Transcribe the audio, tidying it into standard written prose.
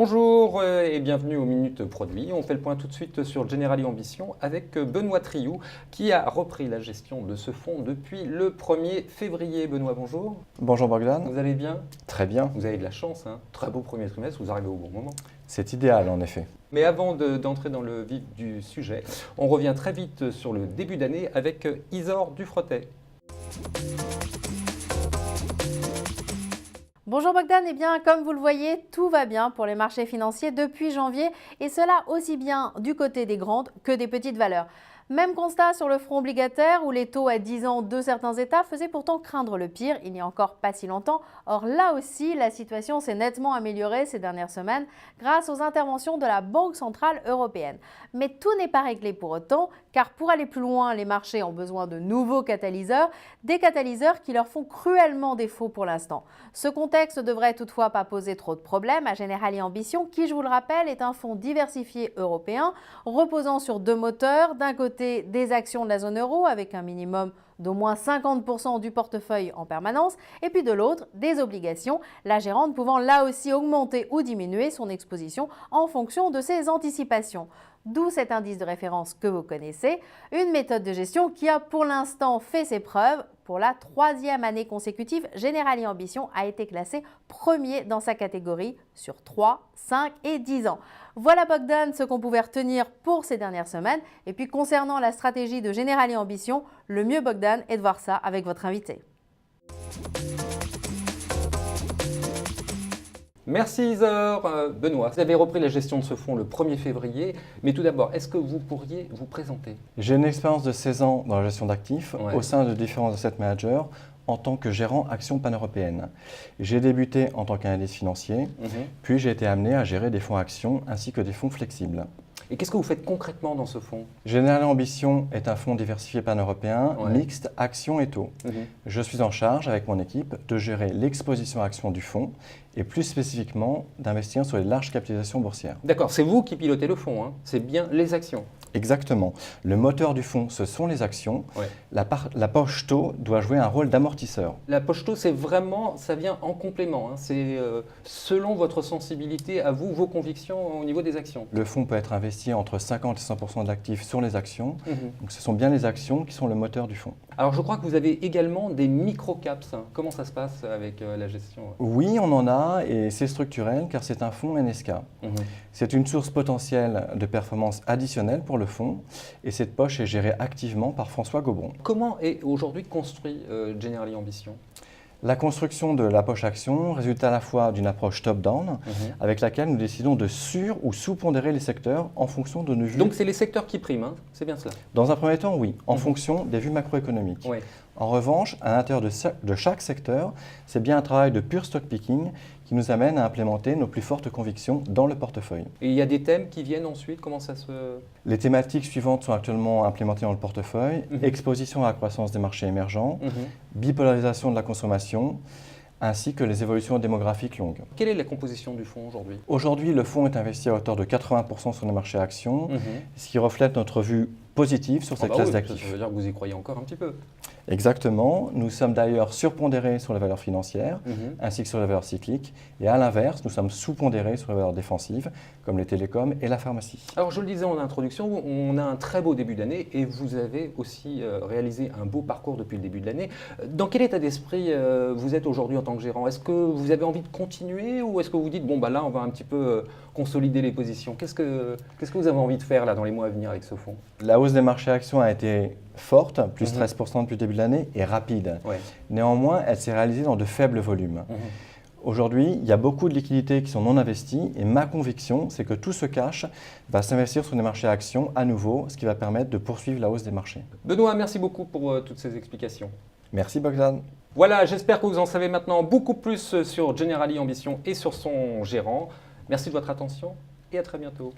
Bonjour et bienvenue aux Minutes Produits. On fait le point tout de suite sur Generali Ambition avec Benoît Trioux qui a repris la gestion de ce fonds depuis le 1er février. Benoît, bonjour. Bonjour Bogdan. Vous allez bien? Très bien. Vous avez de la chance, hein. Très beau premier trimestre, vous arrivez au bon moment. C'est idéal en effet. Mais avant d'entrer dans le vif du sujet, on revient très vite sur le début d'année avec Isor Dufrotet. Bonjour Bogdan, eh bien comme vous le voyez, tout va bien pour les marchés financiers depuis janvier et cela aussi bien du côté des grandes que des petites valeurs. Même constat sur le front obligataire où les taux à 10 ans de certains États faisaient pourtant craindre le pire il n'y a encore pas si longtemps. Or là aussi, la situation s'est nettement améliorée ces dernières semaines grâce aux interventions de la Banque centrale européenne. Mais tout n'est pas réglé pour autant car pour aller plus loin, les marchés ont besoin de nouveaux catalyseurs, des catalyseurs qui leur font cruellement défaut pour l'instant. Ce contexte ne devrait toutefois pas poser trop de problèmes à Generali Ambition qui, je vous le rappelle, est un fonds diversifié européen reposant sur deux moteurs. D'un côté, des actions de la zone euro avec un minimum d'au moins 50% du portefeuille en permanence et puis de l'autre, des obligations, la gérante pouvant là aussi augmenter ou diminuer son exposition en fonction de ses anticipations. D'où cet indice de référence que vous connaissez, une méthode de gestion qui a pour l'instant fait ses preuves. Pour la troisième année consécutive, Generali Ambition a été classé premier dans sa catégorie sur 3, 5 et 10 ans. Voilà Bogdan ce qu'on pouvait retenir pour ces dernières semaines. Et puis concernant la stratégie de Generali Ambition, le mieux Bogdan est de voir ça avec votre invité. Merci Isor. Benoît, vous avez repris la gestion de ce fonds le 1er février, mais tout d'abord, est-ce que vous pourriez vous présenter? J'ai une expérience de 16 ans dans la gestion d'actifs au sein de différents asset managers en tant que gérant actions pan-européennes. J'ai débuté en tant qu'analyste financier, puis j'ai été amené à gérer des fonds actions ainsi que des fonds flexibles. Et qu'est-ce que vous faites concrètement dans ce fonds? Generali Ambition est un fonds diversifié pan-européen, mixte, actions et taux. Je suis en charge, avec mon équipe, de gérer l'exposition actions du fonds et plus spécifiquement d'investir sur les larges capitalisations boursières. D'accord, c'est vous qui pilotez le fonds, hein. C'est bien les actions. Exactement. Le moteur du fonds, ce sont les actions. La poche taux doit jouer un rôle d'amortisseur. La poche taux, c'est vraiment, ça vient en complément, hein. C'est selon votre sensibilité à vous, vos convictions au niveau des actions. Le fonds peut être investi entre 50 et 100% de l'actif sur les actions. Donc ce sont bien les actions qui sont le moteur du fonds. Alors je crois que vous avez également des micro-caps. Comment ça se passe avec la gestion? Oui, on en a et c'est structurel car c'est un fonds NSK. C'est une source potentielle de performance additionnelle pour le fonds et cette poche est gérée activement par François Gobron. Comment est aujourd'hui construit Generali Ambition? La construction de la poche action résulte à la fois d'une approche top-down avec laquelle nous décidons de sur- ou sous-pondérer les secteurs en fonction de nos vues. Donc c'est les secteurs qui priment, hein? C'est bien cela? Dans un premier temps, oui, en fonction des vues macroéconomiques. En revanche, à l'intérieur de chaque secteur, c'est bien un travail de pur stock picking qui nous amène à implémenter nos plus fortes convictions dans le portefeuille. Et il y a des thèmes qui viennent ensuite? Comment ça se... Les thématiques suivantes sont actuellement implémentées dans le portefeuille. Exposition à la croissance des marchés émergents, bipolarisation de la consommation, ainsi que les évolutions démographiques longues. Quelle est la composition du fonds aujourd'hui? Aujourd'hui, le fonds est investi à hauteur de 80% sur les marchés actions, ce qui reflète notre vue positive sur cette classe d'actifs. Ça veut dire que vous y croyez encore un petit peu. Exactement. Nous sommes d'ailleurs surpondérés sur les valeurs financières, ainsi que sur les valeurs cycliques. Et à l'inverse, nous sommes sous-pondérés sur les valeurs défensives, comme les télécoms et la pharmacie. Alors je le disais en introduction, on a un très beau début d'année et vous avez aussi réalisé un beau parcours depuis le début de l'année. Dans quel état d'esprit vous êtes aujourd'hui en tant que gérant? Est-ce que vous avez envie de continuer ou est-ce que vous dites, bon bah là on va un petit peu consolider les positions? Qu'est-ce que vous avez envie de faire là dans les mois à venir avec ce fonds? La hausse des marchés actions a été forte, plus 13% depuis le début de l'année, et rapide. Néanmoins, elle s'est réalisée dans de faibles volumes. Aujourd'hui, il y a beaucoup de liquidités qui sont non investies et ma conviction, c'est que tout ce cash va s'investir sur les marchés actions à nouveau, ce qui va permettre de poursuivre la hausse des marchés. Benoît, merci beaucoup pour toutes ces explications. Merci Bogdan. Voilà, j'espère que vous en savez maintenant beaucoup plus sur Generali Ambition et sur son gérant. Merci de votre attention et à très bientôt.